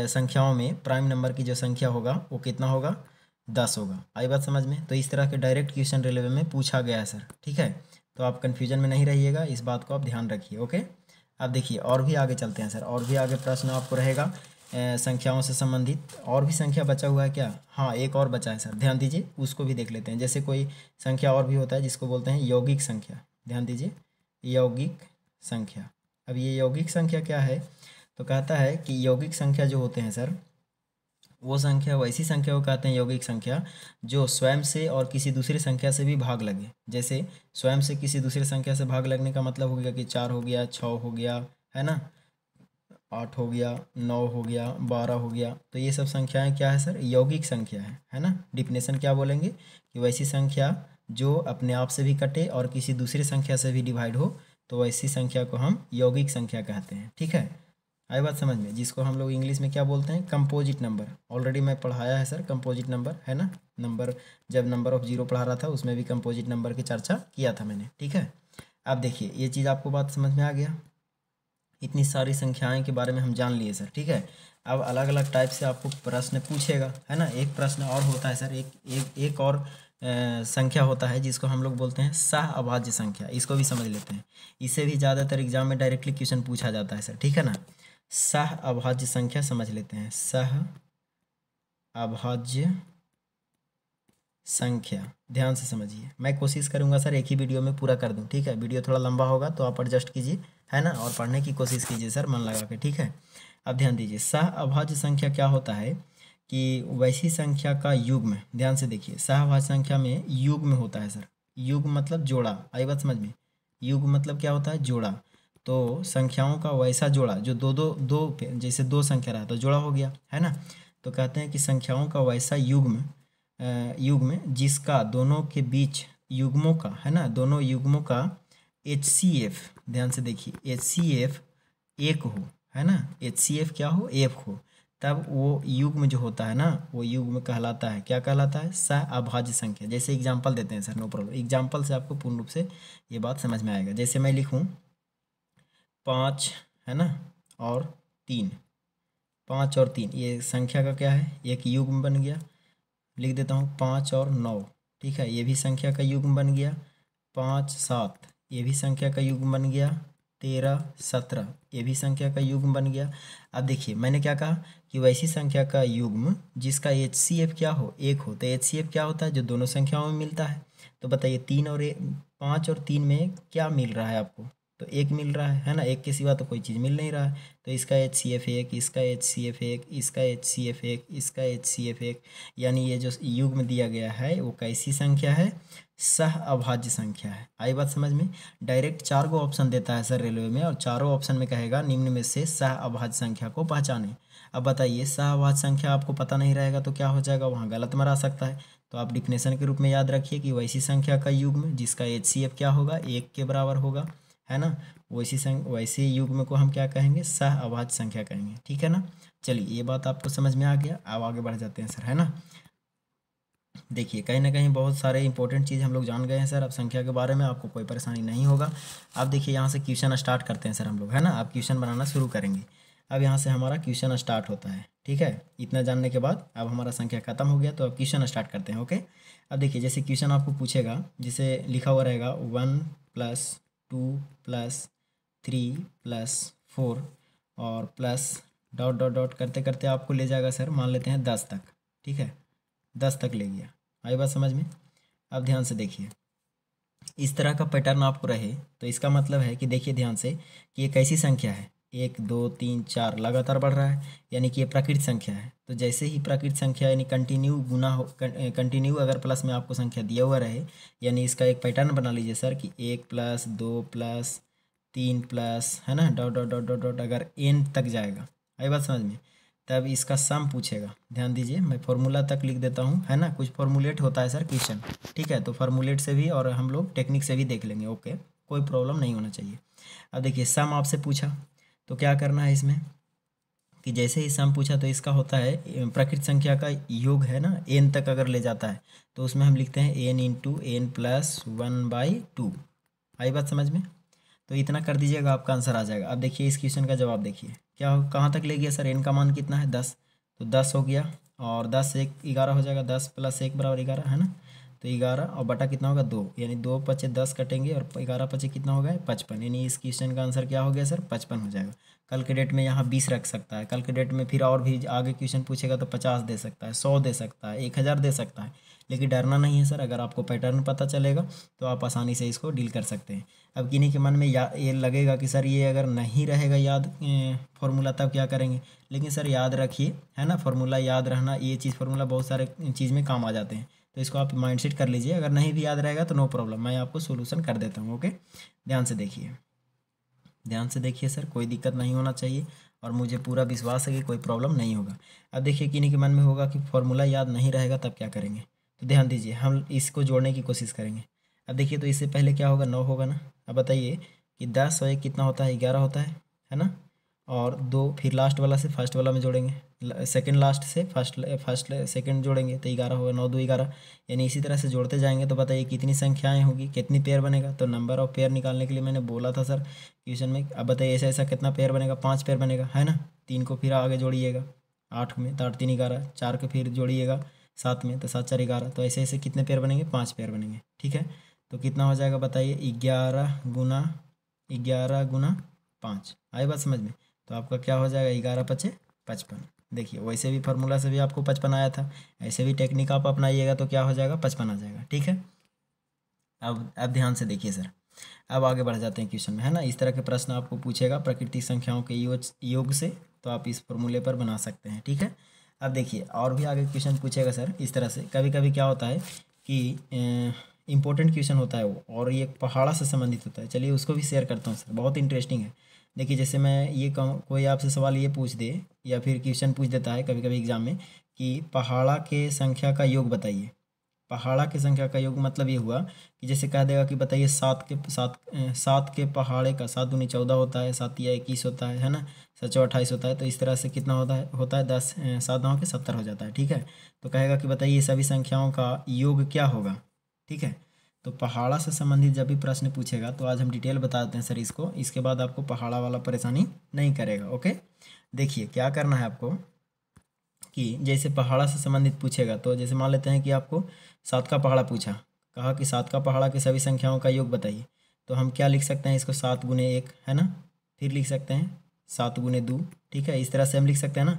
संख्याओं में प्राइम नंबर की जो संख्या होगा वो कितना होगा, 10 होगा। आई बात समझ में? तो इस तरह के डायरेक्ट क्वेश्चन रेलवे में पूछा गया है सर, ठीक है। तो आप कन्फ्यूजन में नहीं रहिएगा, इस बात को आप ध्यान रखिए, ओके। अब देखिए और भी आगे चलते हैं सर, और भी आगे प्रश्न आपको रहेगा संख्याओं से संबंधित। और भी संख्या बचा हुआ है क्या? हाँ, एक और बचा है सर, ध्यान दीजिए, उसको भी देख लेते हैं। जैसे कोई संख्या और भी होता है जिसको बोलते हैं यौगिक संख्या। ध्यान दीजिए, यौगिक संख्या। अब ये यौगिक संख्या क्या है? तो कहता है कि यौगिक संख्या जो होते हैं सर, वो संख्या वैसी संख्या को कहते हैं यौगिक संख्या जो स्वयं से और किसी दूसरी संख्या से भी भाग लगे। जैसे स्वयं से किसी दूसरी संख्या से भाग लगने का मतलब हो गया कि 4 हो गया, 6 हो गया, है ना, 8 हो गया, 9 हो गया, 12 हो गया। तो ये सब संख्याएं क्या है सर? यौगिक संख्या है ना। डिफिनेशन क्या बोलेंगे कि वैसी संख्या जो अपने आप से भी कटे और किसी दूसरी संख्या से भी डिवाइड हो, तो वैसी संख्या को हम यौगिक संख्या कहते हैं, ठीक है। आई बात समझ में? जिसको हम लोग इंग्लिश में क्या बोलते हैं? Composite number. ऑलरेडी मैं पढ़ाया है सर कंपोजिट नंबर, है ना। नंबर, जब नंबर ऑफ जीरो पढ़ा रहा था उसमें भी कंपोजिट नंबर की चर्चा किया था मैंने, ठीक है। अब देखिए ये चीज़ आपको बात समझ में आ गया। इतनी सारी संख्याएं के बारे में हम जान लिए सर, ठीक है। अब अलग अलग टाइप से आपको प्रश्न पूछेगा, है ना। एक प्रश्न और होता है सर, एक और संख्या होता है जिसको हम लोग बोलते हैं सह अभाज्य संख्या। इसको भी समझ लेते हैं, इससे भी ज़्यादातर एग्जाम में डायरेक्टली क्वेश्चन पूछा जाता है सर, ठीक है ना। सह अभाज्य संख्या समझ लेते हैं, सह अभाज्य संख्या। ध्यान से समझिए, मैं कोशिश करूंगा सर एक ही वीडियो में पूरा कर दूं, ठीक है। वीडियो थोड़ा लंबा होगा तो आप एडजस्ट कीजिए, है ना, और पढ़ने की कोशिश कीजिए सर मन लगा के, ठीक है। अब ध्यान दीजिए, सह अभाज्य संख्या क्या होता है कि वैसी संख्या का युग्म, ध्यान से देखिए, सह अभाज्य संख्या में युग्म होता है सर। युग्म मतलब जोड़ा, आई बात समझ में? युग्म मतलब क्या होता है? जोड़ा। तो संख्याओं का वैसा जोड़ा जो दो दो दो जैसे दो संख्या रहा तो जोड़ा हो गया, है ना। तो कहते हैं कि संख्याओं का वैसा युग्म जिसका दोनों के बीच युग्मों का, है ना, दोनों युग्मों का HCF, ध्यान से देखिए, HCF एक हो, है ना, HCF क्या हो? एक हो, तब वो युग्म जो होता है ना, वो युग्म कहलाता है, क्या कहलाता है? सह अभाज्य संख्या। जैसे एग्जांपल देते हैं सर, नो प्रॉब्लम, एग्जांपल से आपको पूर्ण रूप से ये बात समझ में आएगा। जैसे मैं लिखूँ 5, है ना, और 3, 5 और 3, ये संख्या का क्या है? एक युग्म बन गया। लिख देता हूँ 5 और 9, ठीक है, ये भी संख्या का युग्म बन गया। 5, 7, ये भी संख्या का युग्म बन गया। 13, 17, ये भी संख्या का युग्म बन गया। अब देखिए मैंने क्या कहा कि वैसी संख्या का युग्म जिसका HCF क्या हो? एक हो। तो HCF क्या होता है? जो दोनों संख्याओं में मिलता है। तो बताइए 5 और 3 में क्या मिल रहा है आपको? तो एक मिल रहा है ना, एक के सिवा तो कोई चीज़ मिल नहीं रहा है। तो इसका HCF एक, इसका HCF एक, इसका HCF एक, इसका HCF एक, यानी ये जो युग्म दिया गया है वो कैसी संख्या है? सह अभाज्य संख्या है। आई बात समझ में? डायरेक्ट 4 को ऑप्शन देता है सर रेलवे में, और चारों ऑप्शन में कहेगा निम्न में से सह अभाज्य संख्या को पहचानें। अब बताइए सह अभाज्य संख्या आपको पता नहीं रहेगा तो क्या हो जाएगा? वहाँ गलत मरा सकता है। तो आप डिफिनेशन के रूप में याद रखिए कि वैसी संख्या का युग्म जिसका HCF क्या होगा? एक के बराबर होगा, है ना। वैसे युग्म को हम क्या कहेंगे? सह अभाज्य संख्या कहेंगे, ठीक है ना। चलिए ये बात आपको समझ में आ गया, अब आगे बढ़ जाते हैं सर, है ना। देखिए कहीं ना कहीं बहुत सारे इंपॉर्टेंट चीज़ हम लोग जान गए हैं सर। अब संख्या के बारे में आपको कोई परेशानी नहीं होगा। अब देखिए यहाँ से क्वेश्चन स्टार्ट करते हैं सर हम लोग, है ना। अब क्वेश्चन बनाना शुरू करेंगे। अब यहाँ से हमारा क्वेश्चन स्टार्ट होता है, ठीक है। इतना जानने के बाद अब हमारा संख्या खत्म हो गया, तो अब क्वेश्चन स्टार्ट करते हैं, ओके। अब देखिए जैसे क्वेश्चन आपको पूछेगा, जिसे लिखा हुआ रहेगा 1 + 2 + 3 + 4 और प्लस डॉट डॉट डॉट करते करते आपको ले जाएगा सर, मान लेते हैं 10 तक, ठीक है। 10 तक ले गया। आई बात समझ में? अब ध्यान से देखिए, इस तरह का पैटर्न आपको रहे तो इसका मतलब है कि देखिए ध्यान से कि ये कैसी संख्या है? 1 2 3 4 लगातार बढ़ रहा है, यानी कि ये प्राकृत संख्या है। तो जैसे ही प्राकृत संख्या यानी कंटिन्यू गुना हो, कंटिन्यू अगर प्लस में आपको संख्या दिया हुआ रहे, यानी इसका एक पैटर्न बना लीजिए सर कि 1 + 2 + 3 +, है ना, dot dot dot dot dot, अगर n तक जाएगा, आई बात समझ में, तब इसका सम पूछेगा। ध्यान दीजिए मैं फॉर्मूला तक लिख देता हूँ, है ना। कुछ फॉर्मूलेट होता है सर क्वेश्चन, ठीक है। तो फॉर्मूलेट से भी और हम लोग टेक्निक से भी देख लेंगे, ओके, कोई प्रॉब्लम नहीं होना चाहिए। अब देखिए सम आपसे पूछा तो क्या करना है इसमें कि जैसे ही सम पूछा तो इसका होता है प्राकृत संख्या का योग, है ना, n तक अगर ले जाता है तो उसमें हम लिखते हैं n × n + 1/2। आई बात समझ में? तो इतना कर दीजिएगा, आपका आंसर आ जाएगा। अब देखिए इस क्वेश्चन का जवाब देखिए क्या हो, कहाँ तक ले गया सर? n का मान कितना है? 10, तो 10 हो गया। और 10 से 1 11 हो जाएगा, 10 + 1 = 11 है ना। तो 11 और बटा कितना होगा 2, यानी 2 × 5 = 10 कटेंगे और 11 × 5 कितना हो गया 55, यानी इस क्वेश्चन का आंसर क्या हो गया सर 55 हो जाएगा। कल के डेट में यहाँ 20 रख सकता है, कल के डेट में फिर और भी आगे क्वेश्चन पूछेगा तो 50 दे सकता है, 100 दे सकता है, 1000 दे सकता है, लेकिन डरना नहीं है सर। अगर आपको पैटर्न पता चलेगा तो आप आसानी से इसको डील कर सकते हैं। अब किन्हीं के मन में ये लगेगा कि सर ये अगर नहीं रहेगा याद फॉर्मूला तब क्या करेंगे, लेकिन सर याद रखिए है ना, फार्मूला याद रहना, ये चीज़ फार्मूला बहुत सारे चीज़ में काम आ जाते हैं, तो इसको आप माइंडसेट कर लीजिए। अगर नहीं भी याद रहेगा तो नो प्रॉब्लम, मैं आपको सोल्यूशन कर देता हूँ। ओके, ध्यान से देखिए, ध्यान से देखिए सर, कोई दिक्कत नहीं होना चाहिए और मुझे पूरा विश्वास है कि कोई प्रॉब्लम नहीं होगा। अब देखिए किन्हीं के मन में होगा कि फॉर्मूला याद नहीं रहेगा तब क्या करेंगे, तो ध्यान दीजिए, हम इसको जोड़ने की कोशिश करेंगे। अब देखिए तो इससे पहले क्या होगा 9 होगा ना। अब बताइए कि 10 और 1 कितना होता है 11 होता है ना। और 2 फिर लास्ट वाला से फर्स्ट वाला में जोड़ेंगे, सेकंड लास्ट से फर्स्ट सेकंड जोड़ेंगे तो 11 होगा, 9 × 2 = 11, यानी इसी तरह से जोड़ते जाएंगे। तो बताइए कितनी संख्याएं होगी, कितनी पेयर बनेगा। तो नंबर ऑफ पेयर निकालने के लिए मैंने बोला था सर क्वेश्चन में। अब बताइए ऐसा ऐसा कितना पेयर बनेगा, 5 पेयर बनेगा है ना। 3 को फिर आगे जोड़िएगा 8 में, तो 8 × 3 = 11, 4 को फिर जोड़िएगा 7 में, तो 7 × 4 = 11। तो ऐसे ऐसे कितने पेयर बनेंगे 5 पेयर बनेंगे, ठीक है। तो कितना हो जाएगा बताइए 11 × 5, आई बात समझ में। तो आपका क्या हो जाएगा 11 × 5 = 55। देखिए वैसे भी फार्मूला से भी आपको 55 आया था, ऐसे भी टेक्निक आप अपनाइएगा तो क्या हो जाएगा 55 आ जाएगा, ठीक है। अब ध्यान से देखिए सर, अब आगे बढ़ जाते हैं क्वेश्चन में, है ना। इस तरह के प्रश्न आपको पूछेगा प्राकृतिक संख्याओं के योग से, तो आप इस फॉर्मूले पर बना सकते हैं, ठीक है। अब देखिए और भी आगे क्वेश्चन पूछेगा सर इस तरह से। कभी कभी क्या होता है कि इम्पोर्टेंट क्वेश्चन होता है वो, और ये पहाड़ा से संबंधित होता है। चलिए उसको भी शेयर करता हूँ सर, बहुत इंटरेस्टिंग है। देखिए जैसे मैं ये कहूँ, कोई आपसे सवाल ये पूछ दे या फिर क्वेश्चन पूछ देता है कभी कभी एग्जाम में कि पहाड़ा के संख्या का योग बताइए। पहाड़ा की संख्या का योग मतलब ये हुआ कि जैसे कह देगा कि बताइए 7 के पहाड़े का 7 दूनी 14 होता है, 7 या 21 होता है ना, 7 28 होता है। तो इस तरह से कितना होता है 10 7 9 के 70 हो जाता है, ठीक है। तो कहेगा कि बताइए सभी संख्याओं का योग क्या होगा, ठीक है। तो पहाड़ा से संबंधित जब भी प्रश्न पूछेगा तो आज हम डिटेल बता देते हैं सर इसको, इसके बाद आपको पहाड़ा वाला परेशानी नहीं करेगा। ओके, देखिए क्या करना है आपको कि जैसे पहाड़ा से संबंधित पूछेगा तो जैसे मान लेते हैं कि आपको 7 का पहाड़ा पूछा, कहा कि 7 का पहाड़ा के सभी संख्याओं का योग बताइए। तो हम क्या लिख सकते हैं इसको 7 × 1 है ना, फिर लिख सकते हैं 7 × 2, ठीक है। इस तरह से हम लिख सकते हैं ना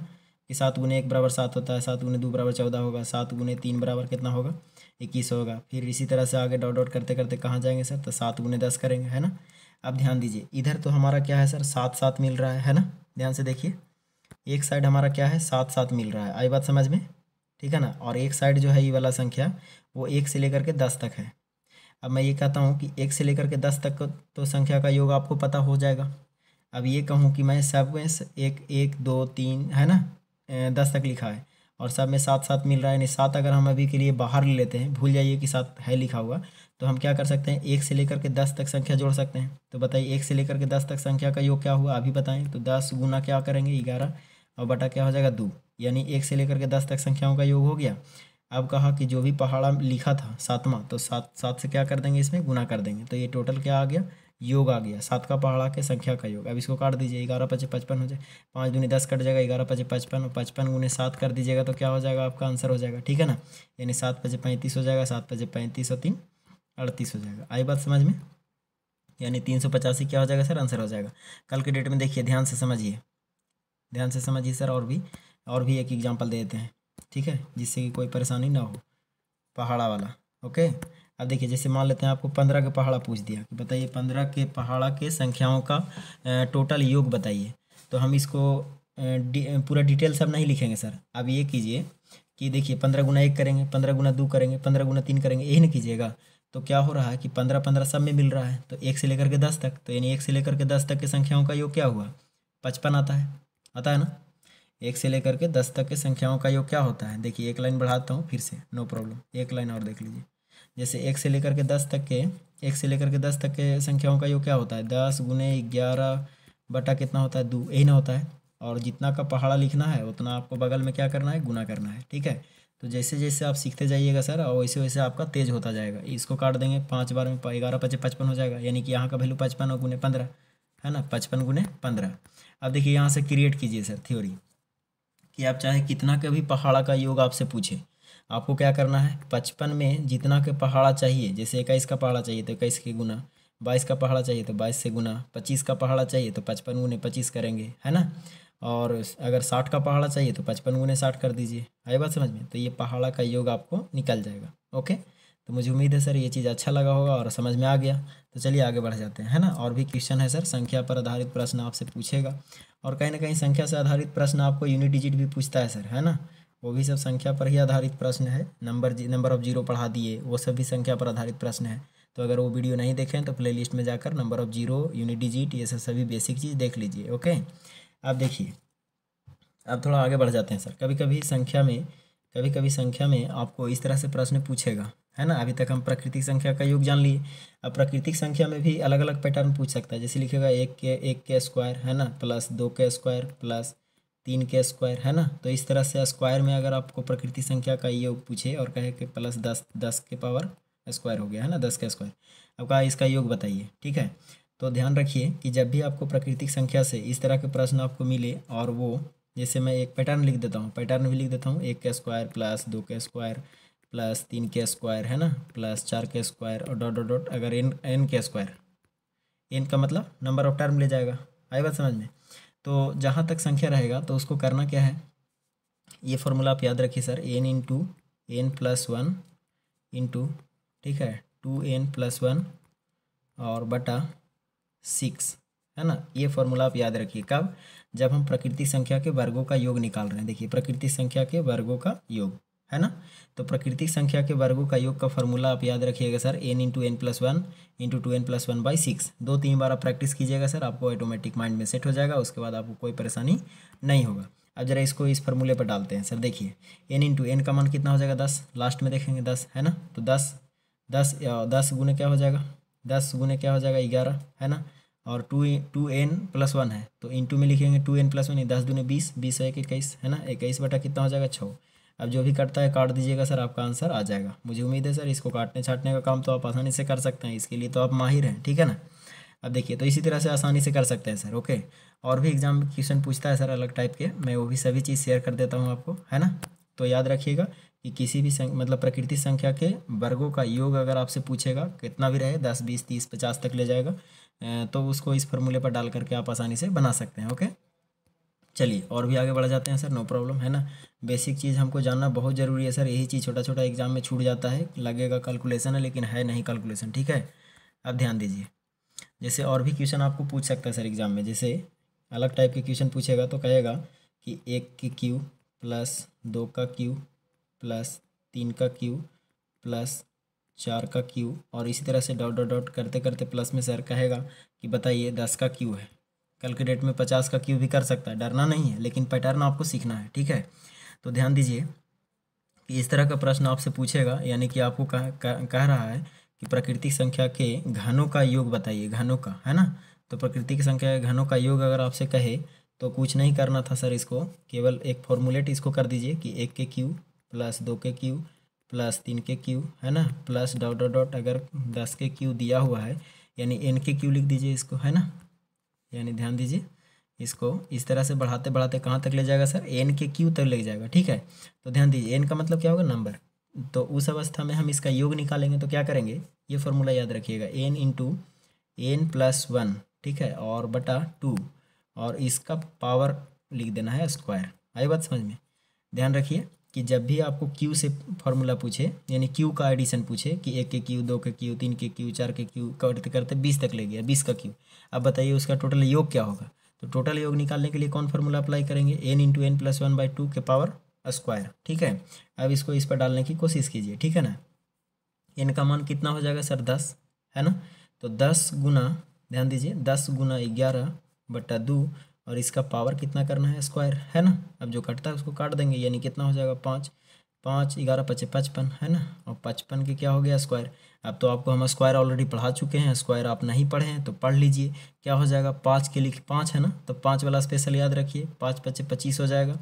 कि 7 × 1 = 7 होता है, 7 × 2 = 14 होगा, 7 × 3 = कितना होगा 21 होगा। फिर इसी तरह से आगे डॉट डॉट करते करते कहाँ जाएंगे सर, तो 7 × 10 करेंगे, है ना। अब ध्यान दीजिए इधर तो हमारा क्या है सर 7 7 मिल रहा है ना। ध्यान से देखिए एक साइड हमारा क्या है 7 7 मिल रहा है, आई बात समझ में, ठीक है ना। और एक साइड जो है ये वाला संख्या वो 1 से लेकर के 10 तक है। अब मैं ये कहता हूँ कि 1 से लेकर के 10 तक तो संख्या का योग आपको पता हो जाएगा। अब ये कहूँ कि मैं सब में 1 1 2 3 है ना 10 तक लिखा है और सब में 7 7 मिल रहा है, यानी 7 अगर हम अभी के लिए बाहर ले लेते हैं, भूल जाइए कि 7 है लिखा हुआ, तो हम क्या कर सकते हैं 1 से लेकर के 10 तक संख्या जोड़ सकते हैं। तो बताइए 1 से लेकर के 10 तक संख्या का योग क्या हुआ अभी बताएं। तो 10 × क्या करेंगे 11 और बटा क्या हो जाएगा 2, यानी 1 से लेकर के 10 तक संख्याओं का योग हो गया। अब कहा कि जो भी पहाड़ा लिखा था 7वां, तो 7 से क्या कर देंगे इसमें गुना कर देंगे, तो ये टोटल क्या आ गया योग आ गया 7 का पहाड़ा के संख्या का योग। अब इसको काट दीजिए 11 × 5 = 55 हो जाए, 5 दूनी 10 कट जाएगा, 11 × 5 = 55 और 55 × 7 कर दीजिएगा तो क्या हो जाएगा आपका आंसर हो जाएगा, ठीक है ना। यानी 7 × 5 = 35 हो जाएगा, 7 × 5 = 35 और 3 = 38 हो जाएगा, आई बात समझ में। यानी 385 क्या हो जाएगा सर आंसर हो जाएगा। कल के डेट में देखिए ध्यान से समझिए, ध्यान से समझिए सर। और भी एक एग्जांपल दे देते हैं, ठीक है, जिससे कि कोई परेशानी ना हो पहाड़ा वाला। ओके, अब देखिए जैसे मान लेते हैं आपको 15 के पहाड़ा पूछ दिया कि बताइए 15 के पहाड़ा के संख्याओं का टोटल योग बताइए। तो हम इसको पूरा डिटेल सब नहीं लिखेंगे सर। अब ये कीजिए कि देखिए 15 × 1 करेंगे, 15 × 2 करेंगे, 15 × 3 करेंगे, यही नहीं कीजिएगा। तो क्या हो रहा है कि 15 15 सब में मिल रहा है, तो 1 से लेकर के 10 तक, तो यानी 1 से लेकर के 10 तक की संख्याओं का योग क्या हुआ 55 आता है ना। 1 से लेकर के 10 तक के संख्याओं का योग क्या होता है, देखिए एक लाइन बढ़ाता हूँ फिर से, नो प्रॉब्लम, एक लाइन और देख लीजिए। जैसे 1 से लेकर के 10 तक के संख्याओं का योग क्या होता है 10 × 11 बटा कितना होता है 2, यही ना होता है। और जितना का पहाड़ा लिखना है उतना आपको बगल में क्या करना है गुना करना है, ठीक है। तो जैसे जैसे आप सीखते जाइएगा सर और वैसे वैसे आपका तेज होता जाएगा। इसको काट देंगे 5 बार में, 11 × 5 = 55 हो जाएगा, यानी कि यहाँ का वैल्यू 55 और × 15 है ना, 55 × 15। अब देखिए यहाँ से क्रिएट कीजिए सर थ्योरी, कि आप चाहे कितना का भी पहाड़ा का योग आपसे पूछे, आपको क्या करना है, 55 में जितना के पहाड़ा चाहिए, जैसे 21 का पहाड़ा चाहिए तो 21 के गुना, 22 का पहाड़ा चाहिए तो 22 से गुना, 25 का पहाड़ा चाहिए तो 55 गुने 25 करेंगे, है ना। और अगर 60 का पहाड़ा चाहिए तो 55 गुने 60 कर दीजिए। आई बात समझ में? तो ये पहाड़ा का योग आपको निकल जाएगा। ओके, तो मुझे उम्मीद है सर ये चीज़ अच्छा लगा होगा और समझ में आ गया। तो चलिए आगे बढ़ जाते हैं, है ना। और भी क्वेश्चन है सर, संख्या पर आधारित प्रश्न आपसे पूछेगा, और कहीं ना कहीं संख्या से आधारित प्रश्न आपको यूनिट डिजिट भी पूछता है सर, है ना। वो भी सब संख्या पर ही आधारित प्रश्न है। नंबर ऑफ जीरो पढ़ा दिए, वो सब भी संख्या पर आधारित प्रश्न है। तो अगर वो वीडियो नहीं देखें तो प्लेलिस्ट में जाकर number of zero, unit digit, ये सब सभी बेसिक चीज़ देख लीजिए। ओके, अब देखिए, अब थोड़ा आगे बढ़ जाते हैं सर। कभी कभी संख्या में आपको इस तरह से प्रश्न पूछेगा, है ना। अभी तक हम प्राकृतिक संख्या का योग जान लिए, अब प्राकृतिक संख्या में भी अलग अलग पैटर्न पूछ सकता है। जैसे लिखेगा एक के स्क्वायर, है ना, प्लस 2 के स्क्वायर प्लस 3 के स्क्वायर, है ना। तो इस तरह से स्क्वायर में अगर आपको प्राकृतिक संख्या का योग पूछे और कहे कि प्लस 10 के पावर स्क्वायर हो गया, है ना, 10 का स्क्वायर, अब कहा इसका योग बताइए। ठीक है, तो ध्यान रखिए कि जब भी आपको प्राकृतिक संख्या से इस तरह के प्रश्न आपको मिले, और वो जैसे मैं एक पैटर्न लिख देता हूँ, पैटर्न भी लिख देता हूँ, 1 के स्क्वायर प्लस 2 के स्क्वायर प्लस 3 के स्क्वायर, है ना, प्लस 4 के स्क्वायर और डॉट डॉट डॉट, अगर एन के स्क्वायर, एन का मतलब नंबर ऑफ टर्म ले जाएगा। आई बात समझ में? तो जहाँ तक संख्या रहेगा तो उसको करना क्या है, ये फॉर्मूला आप याद रखिए sir, n into n plus one into, ठीक है, 2n+1 और बटा 6, है ना। ये फॉर्मूला आप याद रखिए कब, जब हम प्राकृतिक संख्या के वर्गों का योग निकाल रहे हैं। देखिए, प्राकृतिक संख्या के वर्गों का योग, है ना। तो प्राकृतिक संख्या के वर्गों का योग का फॉर्मूला आप याद रखिएगा sir, n into n+1 into 2n+1/6। 2-3 बार आप प्रैक्टिस कीजिएगा सर, आपको ऑटोमेटिक माइंड में सेट हो जाएगा, उसके बाद आपको कोई परेशानी नहीं होगा। अब जरा इसको इस फॉर्मूले पर डालते हैं सर। देखिए, n इंटू एन का मान कितना हो जाएगा, 10, लास्ट में देखेंगे 10, है ना। तो 10 गुने क्या हो जाएगा, 10 गुने क्या हो जाएगा, 11, है ना। और 2n+1 है तो इंटू में लिखेंगे 2n+1, 10 दूने 20, 20 है 21, है ना, 21 बटा कितना हो जाएगा, 6। अब जो भी कटता है काट दीजिएगा सर, आपका आंसर आ जाएगा। मुझे उम्मीद है सर इसको काटने छाटने का काम तो आप आसानी से कर सकते हैं, इसके लिए तो आप माहिर हैं, ठीक है ना। अब देखिए, तो इसी तरह से आसानी से कर सकते हैं सर। ओके, और भी एग्जाम में क्वेश्चन पूछता है सर अलग टाइप के, मैं वो भी सभी चीज़ शेयर कर देता हूँ आपको, है ना। तो याद रखिएगा कि किसी भी मतलब प्राकृतिक संख्या के वर्गों का योग अगर आपसे पूछेगा, कितना भी रहे, 10, 20, 30, 50 तक ले जाएगा, तो उसको इस फॉर्मूले पर डाल करके आप आसानी से बना सकते हैं। ओके, चलिए और भी आगे बढ़ जाते हैं सर, नो प्रॉब्लम, है ना। बेसिक चीज़ हमको जानना बहुत ज़रूरी है सर, यही चीज़ छोटा छोटा एग्जाम में छूट जाता है, लगेगा कैलकुलेशन है लेकिन है नहीं कैलकुलेशन, ठीक है। अब ध्यान दीजिए, जैसे और भी क्वेश्चन आपको पूछ सकता है सर एग्जाम में, जैसे अलग टाइप के क्वेश्चन पूछेगा तो कहेगा कि 1 की क्यू प्लस 2 का क्यू प्लस 3 का क्यू प्लस 4 का क्यू, और इसी तरह से डॉट डॉट डॉट करते करते प्लस में सर कहेगा कि बताइए 10 का क्यू है। कैलकुलेट में 50 का क्यू भी कर सकता है, डरना नहीं है, लेकिन पैटर्न आपको सीखना है, ठीक है। तो ध्यान दीजिए कि इस तरह का प्रश्न आपसे पूछेगा, यानी कि आपको कह रहा है कि प्राकृतिक संख्या के घनों का योग बताइए, घनों का, है ना। तो प्राकृतिक संख्या के घनों का योग अगर आपसे कहे तो कुछ नहीं करना था सर, इसको केवल एक फॉर्मूलेट इसको कर दीजिए कि 1 के क्यू प्लस 2 के क्यू प्लस 3 के क्यू, है ना, प्लस डॉट डॉट डॉट, अगर 10 के क्यू दिया हुआ है यानी n के क्यू लिख दीजिए इसको, है ना। यानी ध्यान दीजिए, इसको इस तरह से बढ़ाते बढ़ाते कहाँ तक ले जाएगा सर, n के क्यू तक ले जाएगा, ठीक है। तो ध्यान दीजिए, n का मतलब क्या होगा, नंबर। तो उस अवस्था में हम इसका योग निकालेंगे तो क्या करेंगे, ये फॉर्मूला याद रखिएगा, n इंटू n+1, ठीक है, और बटा 2, और इसका पावर लिख देना है स्क्वायर। आई बात समझ में? ध्यान रखिए कि जब भी आपको क्यू से फॉर्मूला पूछे, यानी क्यू का एडिशन पूछे कि 1 के क्यू 2 के क्यू 3 के क्यू 4 के क्यू करते करते 20 तक ले गया, 20 का क्यू, अब बताइए उसका टोटल योग क्या होगा। तो टोटल योग निकालने के लिए कौन फार्मूला अप्लाई करेंगे, n इंटू n+1/2 के पावर स्क्वायर, ठीक है। अब इसको इस पर डालने की कोशिश कीजिए, ठीक है ना। n का मान कितना हो जाएगा सर, 10, है ना। तो 10 गुना, ध्यान दीजिए, 10 गुना 11 बटा 2, और इसका पावर कितना करना है, स्क्वायर, है ना। अब जो कटता है उसको काट देंगे, यानी कितना हो जाएगा, 5, 5 11 5 55, है ना, और 55 के क्या हो गया, स्क्वायर। अब तो आपको हम स्क्वायर ऑलरेडी पढ़ा चुके हैं, स्क्वायर आप नहीं पढ़े हैं तो पढ़ लीजिए, क्या हो जाएगा, 5 के लिए 5 है ना, तो 5 वाला स्पेशल याद रखिए, 5 5 25 हो जाएगा,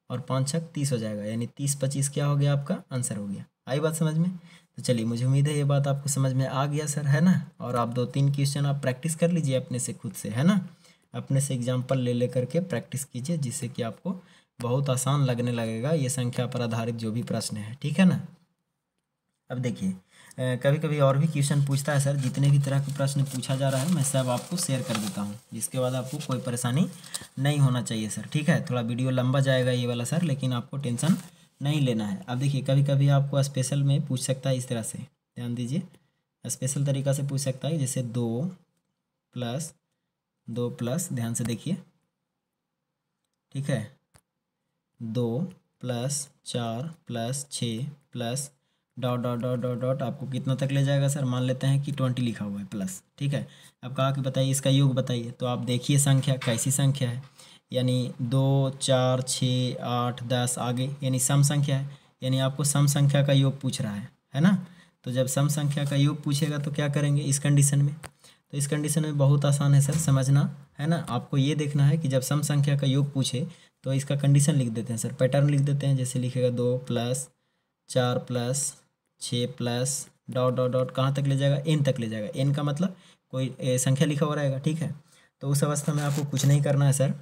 और 5 6 30 हो जाएगा, यानी 30 25 क्या हो गया, आपका आंसर हो गया। आई बात समझ में? तो चलिए, मुझे उम्मीद है ये बात आपको समझ में आ गया सर, है ना। और आप 2-3 क्वेश्चन आप प्रैक्टिस कर लीजिए अपने से, खुद से, है ना, अपने से एग्जाम्पल ले करके प्रैक्टिस कीजिए, जिससे कि आपको बहुत आसान लगने लगेगा ये संख्या पर आधारित जो भी प्रश्न है, ठीक है ना। अब देखिए कभी कभी और भी क्वेश्चन पूछता है सर, जितने भी तरह के प्रश्न पूछा जा रहा है मैं सब आपको शेयर कर देता हूँ, जिसके बाद आपको कोई परेशानी नहीं होना चाहिए सर, ठीक है। थोड़ा वीडियो लंबा जाएगा ये वाला सर, लेकिन आपको टेंशन नहीं लेना है। अब देखिए कभी कभी आपको स्पेशल में पूछ सकता है इस तरह से, ध्यान दीजिए, स्पेशल तरीका से पूछ सकता है, जैसे 2 प्लस ध्यान से देखिए, ठीक है, 2 + 4 + 6 dot dot dot dot dot आपको कितना तक ले जाएगा सर, मान लेते हैं कि 20 लिखा हुआ है प्लस, ठीक है। अब कहा कि बताइए इसका योग बताइए, तो आप देखिए संख्या कैसी संख्या है, यानी 2 4 6 8 10 आगे, यानी सम संख्या है, यानी आपको सम संख्या का योग पूछ रहा है ना। तो जब सम संख्या का योग पूछेगा तो क्या करेंगे इस कंडीशन में, तो इस कंडीशन में बहुत आसान है सर समझना, है ना। आपको ये देखना है कि जब सम संख्या का योग पूछे तो इसका कंडीशन लिख देते हैं सर, पैटर्न लिख देते हैं, जैसे लिखेगा 2 + 4 + 6 + डॉट डॉट डॉट कहाँ तक ले जाएगा, एन तक ले जाएगा। एन का मतलब कोई संख्या लिखा हुआ रहेगा, ठीक है। तो उस अवस्था में आपको कुछ नहीं करना है सर,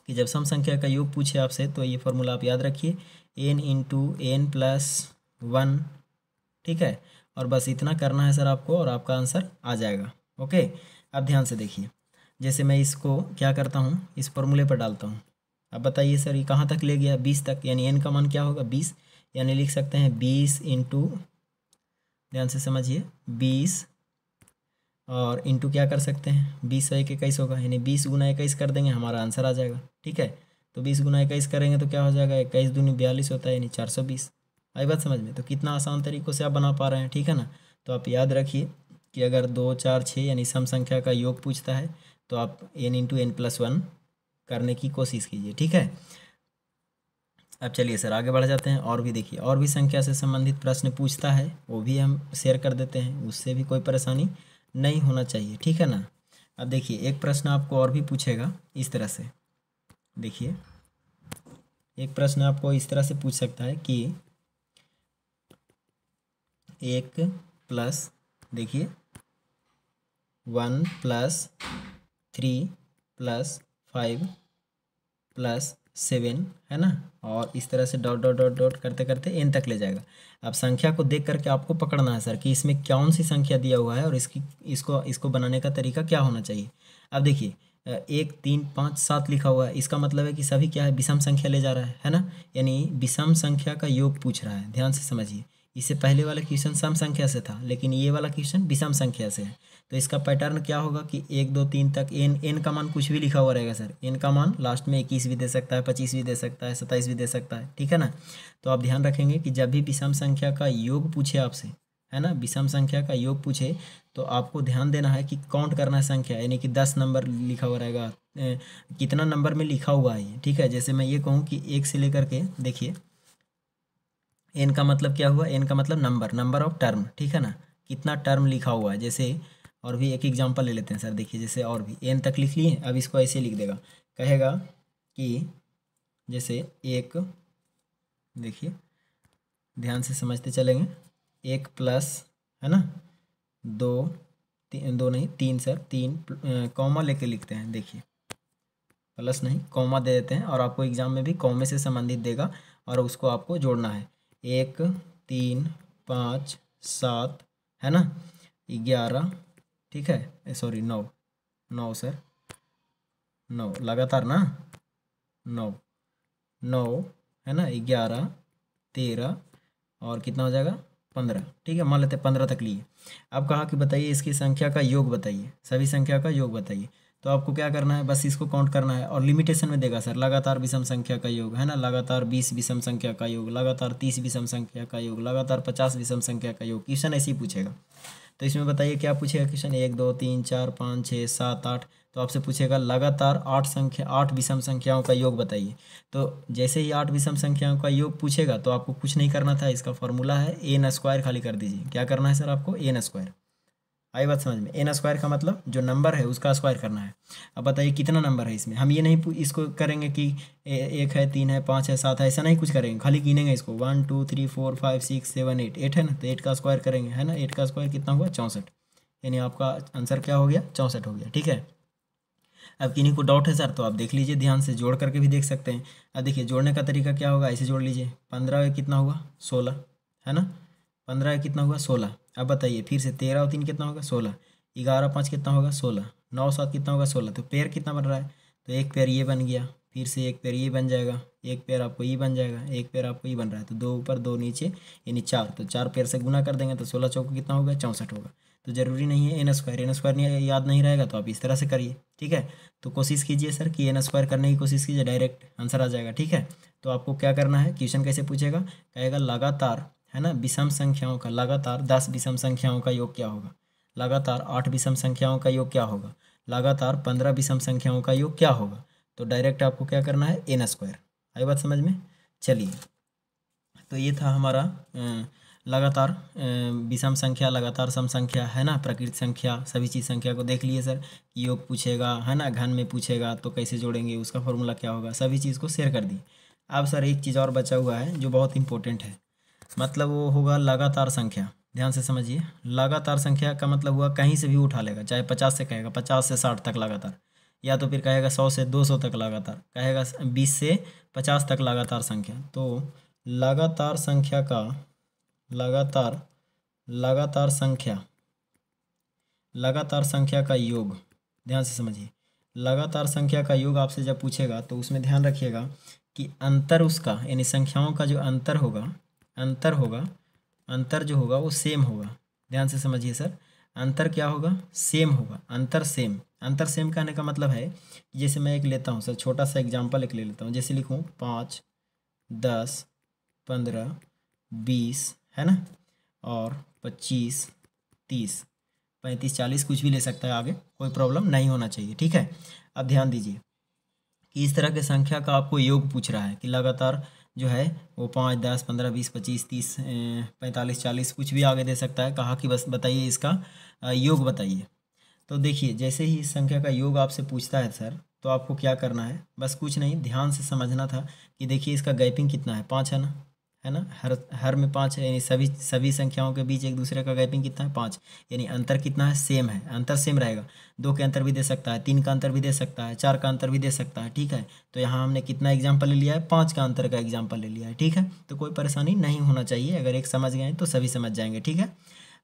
कि जब सम संख्या का योग पूछे आपसे तो ये फॉर्मूला आप याद रखिए, n × n+1, ठीक है। और बस इतना करना है सर आपको, और आपका आंसर आ जाएगा। ओके, अब ध्यान से देखिए, जैसे मैं इसको क्या करता हूँ, इस फॉर्मूले पर डालता हूँ। अब बताइए सर ये कहाँ तक ले गया, 20 तक, यानी n का मान क्या होगा 20, यानी लिख सकते हैं 20 × ध्यान से समझिए 20, और इंटू क्या कर सकते हैं 20 और 1 21 होगा, यानी 20 × 21 कर देंगे, हमारा आंसर आ जाएगा, ठीक है। तो 20 × 21 करेंगे तो क्या हो जाएगा, 21 दूनी 42 होता है, यानी 420। आई बात समझ में, तो कितना आसान तरीक़ों से आप बना पा रहे हैं, ठीक है ना। तो आप याद रखिए कि अगर 2 4 6 यानी सम संख्या का योग पूछता है तो आप n × n+1 करने की कोशिश कीजिए, ठीक है। अब चलिए सर आगे बढ़ जाते हैं, और भी देखिए और भी संख्या से संबंधित प्रश्न पूछता है, वो भी हम शेयर कर देते हैं, उससे भी कोई परेशानी नहीं होना चाहिए, ठीक है ना। अब देखिए एक प्रश्न आपको और भी पूछेगा इस तरह से, देखिए एक प्रश्न आपको इस तरह से पूछ सकता है कि 1 + देखिए 1 + 3 + 5 + 7, है ना, और इस तरह से डॉट डॉट डॉट डॉट करते करते एन तक ले जाएगा। अब संख्या को देख करके आपको पकड़ना है सर कि इसमें कौन सी संख्या दिया हुआ है और इसको बनाने का तरीका क्या होना चाहिए। अब देखिए 1 3 5 7 लिखा हुआ है, इसका मतलब है कि सभी क्या है, विषम संख्या ले जा रहा है ना, यानी विषम संख्या का योग पूछ रहा है। ध्यान से समझिए, इससे पहले वाला क्वेश्चन सम संख्या से था, लेकिन ये वाला क्वेश्चन विषम संख्या से है। तो इसका पैटर्न क्या होगा कि 1 2 3 तक एन का मान कुछ भी लिखा हुआ रहेगा सर, एन का मान लास्ट में 21 भी दे सकता है, 25 भी दे सकता है, 27 भी दे सकता है, ठीक है ना। तो आप ध्यान रखेंगे कि जब भी विषम संख्या का योग पूछे आपसे, है ना, विषम संख्या का योग पूछे तो आपको ध्यान देना है कि काउंट करना है संख्या, यानी कि 10 नंबर लिखा हुआ रहेगा, कितना नंबर में लिखा हुआ है ये, ठीक है। जैसे मैं ये कहूँ कि 1 से लेकर के देखिए एन का मतलब क्या हुआ, एन का मतलब नंबर ऑफ टर्म, ठीक है ना, कितना टर्म लिखा हुआ है। जैसे और भी एक एग्जांपल ले लेते हैं सर, देखिए जैसे और भी एन तक लिख लिए, अब इसको ऐसे लिख देगा, कहेगा कि जैसे एक, देखिए ध्यान से समझते चलेंगे, 1 + है ना 2 दो नहीं 3 सर, 3 कॉमा लेके लिखते हैं, देखिए प्लस नहीं कॉमा दे देते हैं, और आपको एग्जाम में भी कॉमे से संबंधित देगा और उसको आपको जोड़ना है। 1 3 5 7 है ना 11, ठीक है, सॉरी 9 सर, 9 लगातार ना, 9 है ना, 11 13 और कितना हो जाएगा 15, ठीक है, मान लेते हैं 15 तक लिए। अब कहा कि बताइए इसकी संख्या का योग बताइए, सभी संख्या का योग बताइए। तो आपको क्या करना है, बस इसको काउंट करना है, और लिमिटेशन में देगा सर, लगातार विषम संख्या का योग, है ना, लगातार 20 विषम संख्या का योग, लगातार 30 विषम संख्या का योग, लगातार 50 विषम संख्या का योग। क्वेश्चन ऐसे ही पूछेगा। तो इसमें बताइए क्या पूछेगा क्वेश्चन, 1 2 3 4 5 6 7 8, तो आपसे पूछेगा लगातार 8 विषम संख्याओं का योग बताइए। तो जैसे ही 8 विषम संख्याओं का योग पूछेगा तो आपको कुछ नहीं करना था, इसका फॉर्मूला है n², खाली कर दीजिए। क्या करना है सर आपको, n²। आई बात समझ में, n² का मतलब जो नंबर है उसका स्क्वायर करना है। अब बताइए कितना नंबर है इसमें, हम ये नहीं इसको करेंगे कि 1 है 3 है 5 है 7 है, ऐसा नहीं कुछ करेंगे, खाली गिनेंगे इसको 1 2 3 4 5 6 7 8, 8 है ना, तो 8 का स्क्वायर करेंगे, है ना, 8 का स्क्वायर कितना हुआ 64, यानी आपका आंसर क्या हो गया 64 हो गया, ठीक है। अब किन्हीं को डाउट है सर तो आप देख लीजिए, ध्यान से जोड़ करके भी देख सकते हैं। अब देखिए जोड़ने का तरीका क्या होगा, ऐसे जोड़ लीजिए। 15 कितना हुआ 16, है ना। 15 कितना हुआ 16। अब बताइए फिर से, 13 और 3 कितना होगा 16, 11 5 कितना होगा 16, 9 7 कितना होगा 16। तो पेयर कितना बन रहा है, तो एक पेयर ये बन गया, फिर से एक पेयर ये बन जाएगा, एक पेयर आपको ये बन जाएगा, एक पेयर आपको ये बन रहा है। तो 2 ऊपर 2 नीचे यानी 4, तो 4 पेयर से गुना कर देंगे तो 16 चौको कितना होगा 64 होगा। तो ज़रूरी नहीं है एन स्क्वायर याद नहीं रहेगा तो आप इस तरह से करिए, ठीक है। तो कोशिश कीजिए सर कि एन स्क्वायर करने की कोशिश कीजिए, डायरेक्ट आंसर आ जाएगा, ठीक है। तो आपको क्या करना है, क्वेश्चन कैसे पूछेगा, कहेगा लगातार, है ना, विषम संख्याओं का, लगातार 10 विषम संख्याओं का योग क्या होगा, लगातार 8 विषम संख्याओं का योग क्या होगा, लगातार 15 विषम संख्याओं का योग क्या होगा। तो डायरेक्ट आपको क्या करना है, एन स्क्वायर। आई बात समझ में। चलिए, तो ये था हमारा लगातार विषम संख्या, लगातार सम संख्या, है ना, प्रकृत संख्या, सभी चीज़ संख्या को देख लिए सर। योग पूछेगा, है ना, घन में पूछेगा तो कैसे जोड़ेंगे, उसका फॉर्मूला क्या होगा, सभी चीज़ को शेयर कर दी। अब सर एक चीज़ और बचा हुआ है जो बहुत इंपॉर्टेंट है, मतलब वो होगा लगातार संख्या। ध्यान से समझिए, लगातार संख्या का मतलब हुआ कहीं से भी उठा लेगा, चाहे 50 से कहेगा, 50 से 60 तक लगातार, या तो फिर कहेगा 100 से 200 तक लगातार, कहेगा 20 से 50 तक लगातार संख्या। तो लगातार संख्या का, लगातार संख्या का योग, ध्यान से समझिए, लगातार संख्या का योग आपसे जब पूछेगा तो उसमें ध्यान रखिएगा कि अंतर उसका, यानी संख्याओं का जो अंतर जो होगा वो सेम होगा। ध्यान से समझिए सर, अंतर क्या होगा, सेम होगा, अंतर सेम कहने का मतलब है, जैसे मैं एक लेता हूँ सर, छोटा सा एग्जांपल एक ले लेता हूँ, जैसे लिखूँ 5 10 15 20, है ना, और 25 30 35 40, कुछ भी ले सकता है आगे, कोई प्रॉब्लम नहीं होना चाहिए, ठीक है। अब ध्यान दीजिए कि इस तरह के संख्या का आपको योग पूछ रहा है कि लगातार जो है वो 5 10 15 20 25 30 45 40, कुछ भी आगे दे सकता है। कहा कि बस बताइए इसका योग बताइए। तो देखिए, जैसे ही इस संख्या का योग आपसे पूछता है सर, तो आपको क्या करना है, बस कुछ नहीं, ध्यान से समझना था कि देखिए इसका गैपिंग कितना है, 5 है ना, हर में 5 है, यानी सभी संख्याओं के बीच एक दूसरे का गैपिंग कितना है 5, यानी अंतर कितना है, सेम है, अंतर सेम रहेगा। 2 के अंतर भी दे सकता है, 3 का अंतर भी दे सकता है, 4 का अंतर भी दे सकता है, ठीक है। तो यहाँ हमने कितना एग्जाम्पल ले लिया है, 5 का अंतर का एग्जाम्पल ले लिया है, ठीक है। तो कोई परेशानी नहीं होना चाहिए, अगर एक समझ गए तो सभी समझ जाएंगे, ठीक है।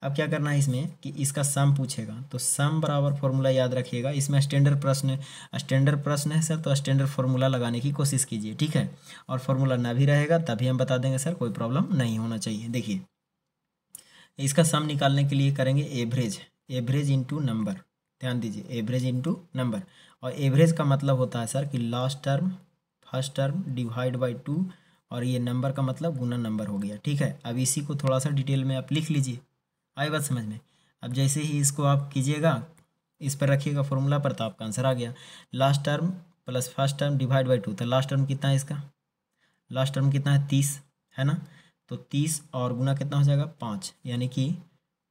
अब क्या करना है इसमें कि इसका सम पूछेगा, तो सम बराबर फॉर्मूला याद रखिएगा। इसमें स्टैंडर्ड प्रश्न है सर, तो स्टैंडर्ड फॉर्मूला लगाने की कोशिश कीजिए, ठीक है। और फॉर्मूला ना भी रहेगा तभी हम बता देंगे सर, कोई प्रॉब्लम नहीं होना चाहिए। देखिए, इसका सम निकालने के लिए करेंगे एवरेज इंटू नंबर। ध्यान दीजिए, एवरेज इंटू नंबर, और एवरेज का मतलब होता है सर कि last term first term divide by 2, और ये नंबर का मतलब गुना नंबर हो गया, ठीक है। अब इसी को थोड़ा सा डिटेल में आप लिख लीजिए, आई बात समझ में। अब जैसे ही इसको आप कीजिएगा, इस पर रखिएगा फॉर्मूला पर, तो आपका आंसर आ गया। Last term plus first term divide by 2, तो लास्ट टर्म कितना है इसका, लास्ट टर्म कितना है 30, है ना। तो 30 और गुना कितना हो जाएगा 5, यानी कि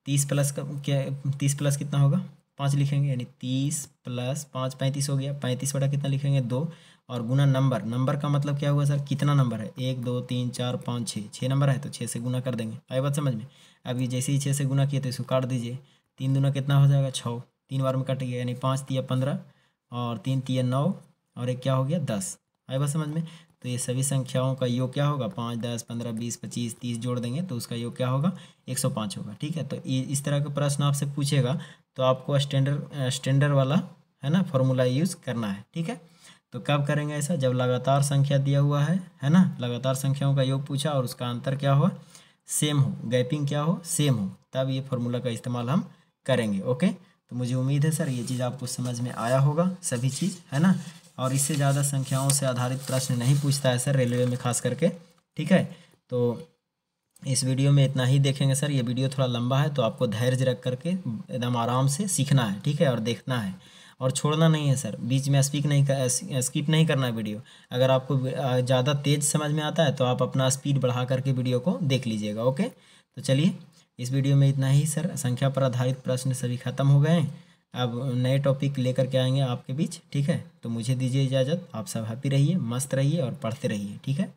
30 प्लस का क्या, 30 प्लस कितना होगा 5 लिखेंगे, यानी 30 प्लस 5 35 हो गया। 35 बटा कितना लिखेंगे 2, और गुना नंबर का मतलब क्या हुआ सर, कितना नंबर है, 1 2 3 4 5 6 नंबर है, तो 6 से गुना कर देंगे। आई बात समझ में। अभी जैसे ही 6 से गुना किए तो इसको काट दीजिए, 3 दूना कितना हो जाएगा 6, 3 बार में कट गया, यानी 5 तिया 15 और 3 तिया 9 और एक क्या हो गया 10। आई बात समझ में। तो ये सभी संख्याओं का योग क्या होगा, 5 10 15 20 25 30 जोड़ देंगे तो उसका योग क्या होगा 105 होगा, ठीक है। तो इस तरह का प्रश्न आपसे पूछेगा तो आपको स्टैंडर्ड वाला, है ना, फॉर्मूला यूज़ करना है, ठीक है। तो कब करेंगे ऐसा, जब लगातार संख्या दिया हुआ है ना, लगातार संख्याओं का योग पूछा और उसका अंतर क्या हो, सेम हो, गैपिंग क्या हो, सेम हो, तब ये फॉर्मूला का इस्तेमाल हम करेंगे। ओके, तो मुझे उम्मीद है सर ये चीज़ आपको समझ में आया होगा, सभी चीज़, है ना। और इससे ज़्यादा संख्याओं से आधारित प्रश्न नहीं पूछता है सर, रेलवे में खास करके, ठीक है। तो इस वीडियो में इतना ही देखेंगे सर। ये वीडियो थोड़ा लंबा है तो आपको धैर्य रख करके एकदम आराम से सीखना है, ठीक है, और देखना है और छोड़ना नहीं है सर, बीच में स्किप नहीं करना है वीडियो। अगर आपको ज़्यादा तेज़ समझ में आता है तो आप अपना स्पीड बढ़ा करके वीडियो को देख लीजिएगा। ओके, तो चलिए इस वीडियो में इतना ही सर। संख्या पर आधारित प्रश्न सभी खत्म हो गए हैं, अब नए टॉपिक लेकर के आएंगे आपके बीच, ठीक है। तो मुझे दीजिए इजाज़त, आप सब हैप्पी रहिए, मस्त रहिए और पढ़ते रहिए, ठीक है।